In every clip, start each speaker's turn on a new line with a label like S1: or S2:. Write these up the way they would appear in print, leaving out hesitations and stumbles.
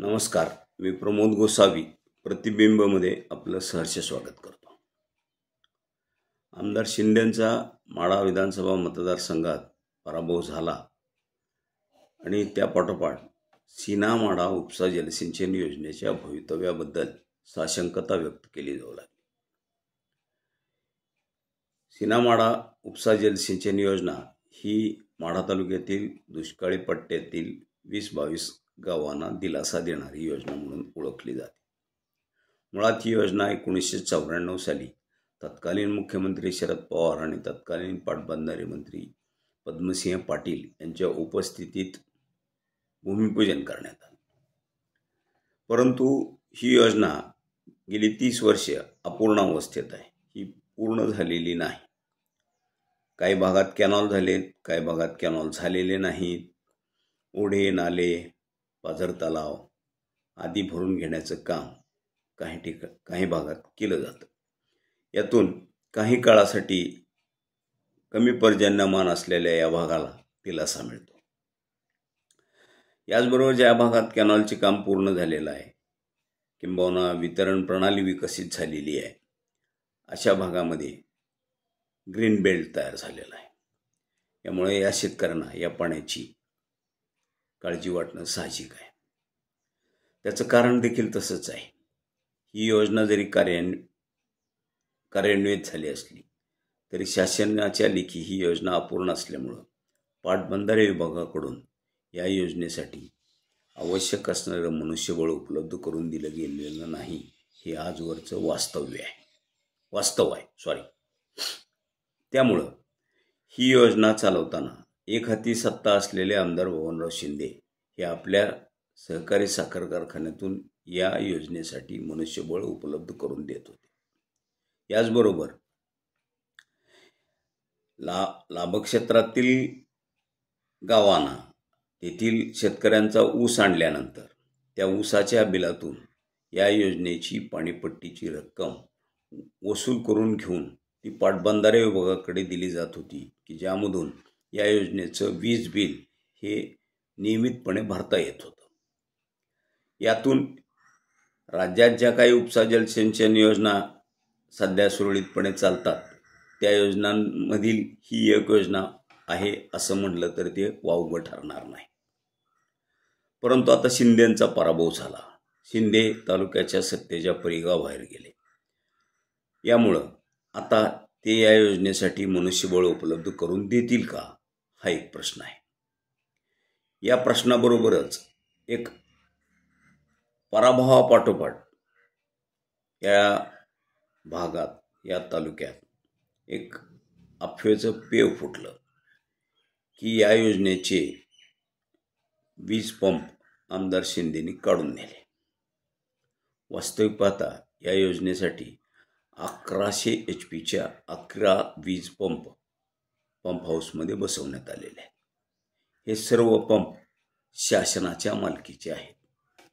S1: नमस्कार, मी प्रमोद गोसावी प्रतिबिंबमध्ये आपलं सहर्ष स्वागत करतो. आमदार शिंदेंचा माढा विधानसभा मतदारसंघात पराभव झाला आणि त्यापाठोपाठ सीना माढा उपसा जलसिंचन योजनेच्या भवितव्याबद्दल साशंकता व्यक्त केली जाऊ लागली. सीना माढा उपसा जलसिंचन योजना ही माढा तालुक्यातील दुष्काळी पट्ट्यातील 20-22 गावांना दिलासा देणारी योजना म्हणून ओळखली जाते. मुळात ही योजना 1994 साली तत्कालीन मुख्यमंत्री शरद पवार आणि तत्कालीन पाटबंधारे मंत्री पद्मसिंह पाटील यांच्या उपस्थितीत भूमिपूजन करण्यात आले. परंतु ही योजना गेली 30 वर्षे अपूर्णावस्थेत आहे. ही पूर्ण झालेली नाही. काही भागात कॅनॉल झालेत, काही भागात कॅनॉल झालेले नाहीत. ओढे, नाले, पाझर तलाव आदी भरून घेण्याचं काम काही भागात केलं जातं. यातून काही काळासाठी कमी पर्जन्यमान असलेल्या या भागाला दिलासा मिळतो. याचबरोबर ज्या भागात कॅनॉलचे काम पूर्ण झालेलं आहे किंबहुना वितरण प्रणाली विकसित झालेली आहे, अशा भागामध्ये ग्रीन बेल्ट तयार झालेला आहे. यामुळे या शेतकऱ्यांना या पाण्याची काळजी वाटणं साहजिक आहे. त्याचं कारण देखील तसंच आहे. ही योजना जरी कार्यान्वित झाली असली तरी शासनाच्या लेखी ही योजना अपूर्ण असल्यामुळं पाटबंधारे विभागाकडून या योजनेसाठी आवश्यक असणारं मनुष्यबळ उपलब्ध करून दिलं गेलेलं नाही. हे आजवरचं वास्तव आहे. त्यामुळं ही योजना चालवताना एक हाती सत्ता असलेले आमदार बबनराव शिंदे हे आपल्या सहकारी साखर कारखान्यातून या योजनेसाठी मनुष्यबळ उपलब्ध करून देत होते. याचबरोबर लाभक्षेत्रातील गावांना तेथील शेतकऱ्यांचा ऊस आणल्यानंतर त्या ऊसाच्या बिलातून या योजनेची पाणीपट्टीची रक्कम वसूल करून घेऊन ती पाटबंधारे विभागाकडे दिली जात होती, की ज्यामधून या योजनेचं वीज बिल हे नियमितपणे भरता येत होतं. यातून राज्यात ज्या काही उपसा जलसिंचन योजना सध्या सुरळीतपणे चालतात त्या योजनांमधील ही एक योजना आहे असं म्हटलं तर ते वावगं ठरणार नाही. परंतु आता शिंदेंचा पराभव झाला. शिंदे तालुक्याच्या सत्तेच्या परिघाबाहेर गेले. यामुळं आता ते या योजनेसाठी मनुष्यबळ उपलब्ध करून देतील का, हा एक प्रश्न आहे. या प्रश्नाबरोबरच एक पराभवापाठोपाठ या भागात, या तालुक्यात एक अफवेचं पेव फुटलं की या योजनेचे वीज पंप आमदार शिंदेंनी काढून नेले. वास्तविक पाहता या योजनेसाठी 1100 HP 11 वीज पंप हाऊसमध्ये बसवण्यात आलेले आहेत. हे सर्व पंप शासनाच्या मालकीचे आहेत.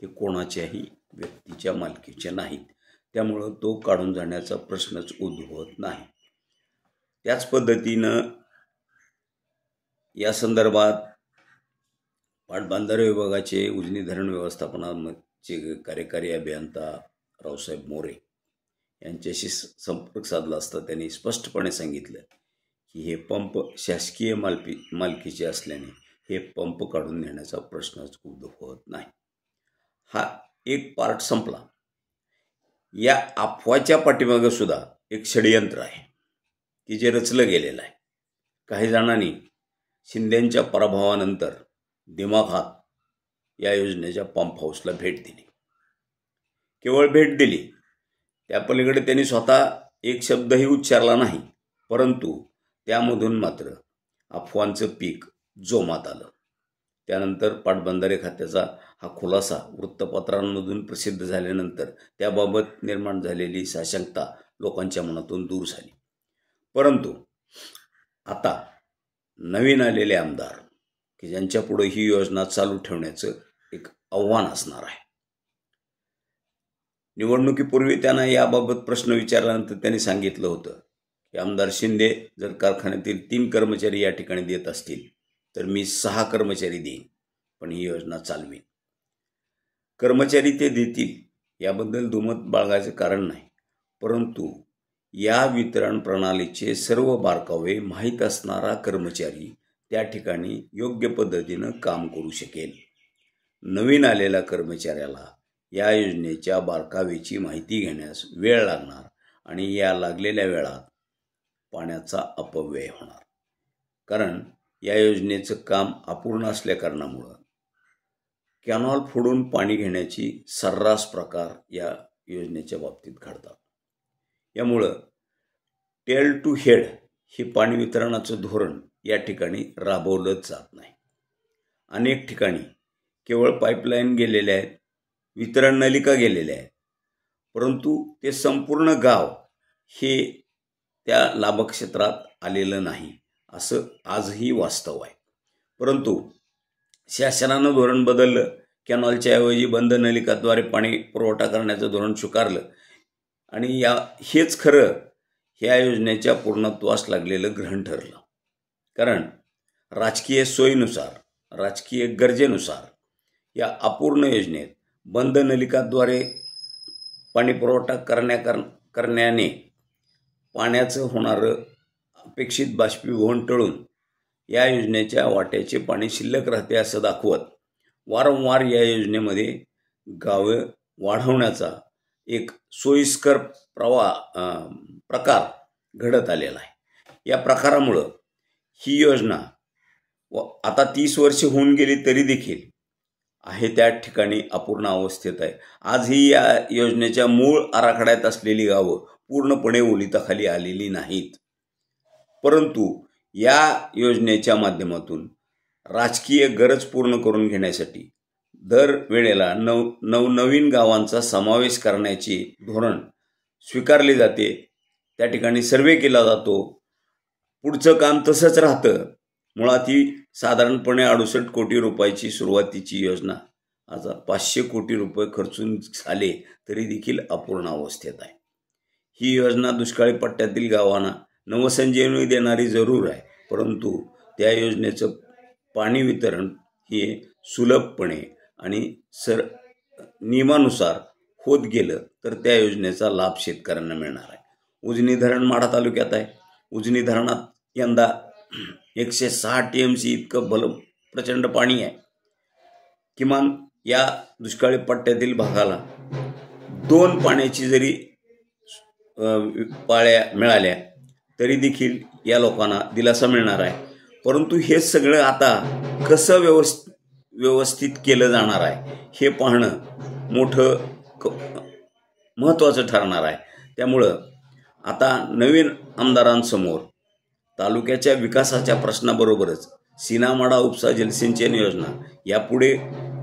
S1: ते कोणाच्याही व्यक्तीच्या मालकीचे नाहीत. त्यामुळं तो काढून जाण्याचा प्रश्नच उद्भवत नाही. त्याच पद्धतीनं या संदर्भात पाटबंधारे विभागाचे उजनी धरण व्यवस्थापनाचे कार्यकारी अभियंता रावसाहेब मोरे यांच्याशी संपर्क साधला असता त्यांनी स्पष्टपणे सांगितलं की हे पंप शासकीय मालकीचे असल्याने हे पंप काढून नेण्याचा प्रश्नच उद्भवत नाही. हा एक पार्ट संपला. या अफवाच्या पाठीमागे सुद्धा एक षडयंत्र आहे की जे रचलं गेलेलं आहे. काही जणांनी शिंदेंच्या पराभवानंतर दिमाखात या योजनेच्या पंप हाऊसला भेट दिली. केवळ भेट दिली, त्या पलीकडे त्यांनी स्वतः एक शब्दही उच्चारला नाही. परंतु त्यामधून मात्र अफवांचं पीक जोमात आलं. त्यानंतर पाटबंधारे खात्याचा हा खुलासा वृत्तपत्रांमधून प्रसिद्ध झाल्यानंतर त्याबाबत निर्माण झालेली साशंकता लोकांच्या मनातून दूर झाली. परंतु आता नवीन आलेले आमदार की ज्यांच्या पुढे ही योजना चालू ठेवण्याचं एक आव्हान असणार आहे. निवडणुकीपूर्वी त्यांना याबाबत प्रश्न विचारल्यानंतर त्यांनी सांगितलं होतं की आमदार शिंदे जर कारखान्यातील 3 कर्मचारी या ठिकाणी देत असतील तर मी 6 कर्मचारी देईन, पण ही योजना चालवीन. कर्मचारी ते देतील याबद्दल दुमत बाळगायचं कारण नाही, परंतु या वितरण प्रणालीचे सर्व बारकावे माहीत असणारा कर्मचारी त्या ठिकाणी योग्य पद्धतीनं काम करू शकेल. नवीन आलेल्या कर्मचाऱ्याला या योजनेच्या बारकावेची माहिती घेण्यास वेळ लागणार आणि या लागलेल्या वेळात पाण्याचा अपव्यय होणार. कारण या योजनेचं काम अपूर्ण असल्या कारणामुळं कॅनॉल फोडून पाणी घेण्याची सर्रास प्रकार या योजनेच्या बाबतीत घडतात. यामुळं टेल टू हेड हे पाणी वितरणाचं धोरण या ठिकाणी राबवलंच जात नाही. अनेक ठिकाणी केवळ पाईपलाईन गेलेल्या आहेत, वितरण नलिका गेलेल्या आहेत, परंतु ते संपूर्ण गाव हे त्या लाभक्षेत्रात आलेलं नाही, असं आजही वास्तव आहे. परंतु शासनानं धोरण बदललं, कॅनॉलच्या ऐवजी बंद नलिकाद्वारे पाणी पुरवठा करण्याचं धोरण स्वीकारलं आणि हेच खरं ह्या योजनेच्या पूर्णत्वास लागलेलं ग्रहण ठरलं. कारण राजकीय सोयीनुसार, राजकीय गरजेनुसार या अपूर्ण योजनेत बंद नलिकाद्वारे पाणी पुरवठा करण्याने पाण्याचं होणारं अपेक्षित बाष्पीभवन टळून या योजनेच्या वाट्याचे पाणी शिल्लक राहते असं दाखवत वारंवार या योजनेमध्ये गावे वाढवण्याचा एक सोयीस्कर प्रकार घडत आलेला आहे. या प्रकारामुळं ही योजना आता 30 वर्ष होऊन गेली तरी देखील आहे त्या ठिकाणी अपूर्ण अवस्थेत आहे. आजही या योजनेच्या मूळ आराखड्यात असलेली गावं पूर्णपणे ओलिताखाली आलेली नाहीत. परंतु या योजनेच्या माध्यमातून राजकीय गरज पूर्ण करून घेण्यासाठी दर वेळेला नवनवीन गावांचा समावेश करण्याचे धोरण स्वीकारले जाते. त्या ठिकाणी सर्वे केला जातो. पुढचं काम तसंच राहतं. मुळात ही साधारणपणे 68 कोटी रुपयाची सुरुवातीची योजना आज 500 कोटी रुपये खर्चून झाले तरी देखील अपूर्ण अवस्थेत आहे. ही योजना दुष्काळी पट्ट्यातील गावांना नवसंजीवनी देणारी जरूर आहे, परंतु त्या योजनेचं पाणी वितरण हे सुलभपणे आणि नियमानुसार होत गेलं तर त्या योजनेचा लाभ शेतकऱ्यांना मिळणार आहे. उजनी धरण माढा तालुक्यात आहे. उजनी धरणात यंदा 106 TMC इतकं प्रचंड पाणी आहे. किमान या दुष्काळी पट्ट्यातील भागाला 2 पाण्याची जरी पाळ्या मिळाल्या तरी देखील या लोकांना दिलासा मिळणार आहे. परंतु हे सगळं आता कसं व्यवस्थित केलं जाणार आहे हे पाहणं मोठं महत्त्वाचं ठरणार आहे. त्यामुळं आता नवीन आमदारांसमोर तालुक्याच्या विकासाच्या प्रश्नाबरोबरच सीना-माढा उपसा जलसिंचन योजना यापुढे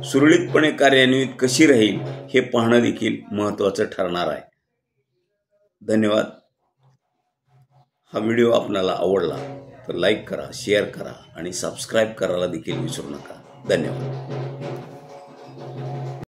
S1: सुरळीतपणे कार्यान्वित कशी राहील हे पाहणं देखील महत्त्वाचं ठरणार आहे. धन्यवाद. हा व्हिडिओ आपल्याला आवडला तर लाईक करा, शेअर करा आणि सबस्क्राईब करायला देखील विसरू नका. धन्यवाद.